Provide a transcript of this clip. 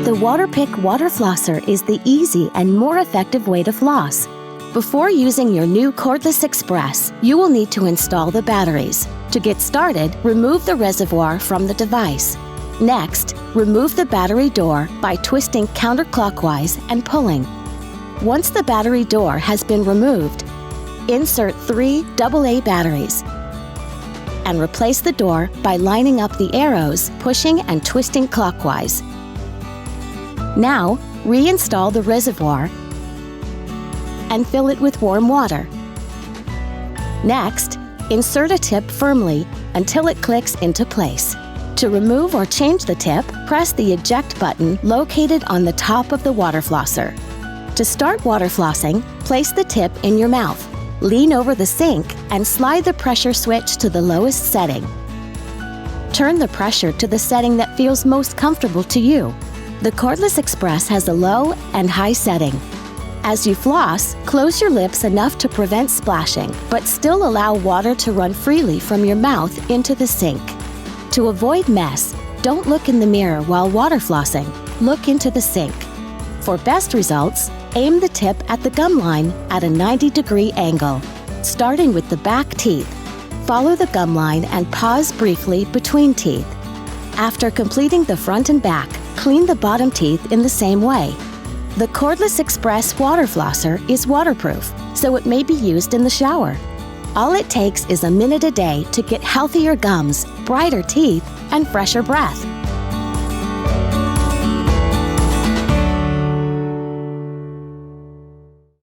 The Waterpik Water Flosser is the easy and more effective way to floss. Before using your new Cordless Express, you will need to install the batteries. To get started, remove the reservoir from the device. Next, remove the battery door by twisting counterclockwise and pulling. Once the battery door has been removed, insert 3 AA batteries and replace the door by lining up the arrows, pushing and twisting clockwise. Now, reinstall the reservoir and fill it with warm water. Next, insert a tip firmly until it clicks into place. To remove or change the tip, press the eject button located on the top of the water flosser. To start water flossing, place the tip in your mouth. Lean over the sink and slide the pressure switch to the lowest setting. Turn the pressure to the setting that feels most comfortable to you. The Cordless Express has a low and high setting. As you floss, close your lips enough to prevent splashing, but still allow water to run freely from your mouth into the sink. To avoid mess, don't look in the mirror while water flossing. Look into the sink. For best results, aim the tip at the gum line at a 90-degree angle, starting with the back teeth. Follow the gum line and pause briefly between teeth. After completing the front and back, clean the bottom teeth in the same way. The Cordless Express Water Flosser is waterproof, so it may be used in the shower. All it takes is a minute a day to get healthier gums, brighter teeth, and fresher breath.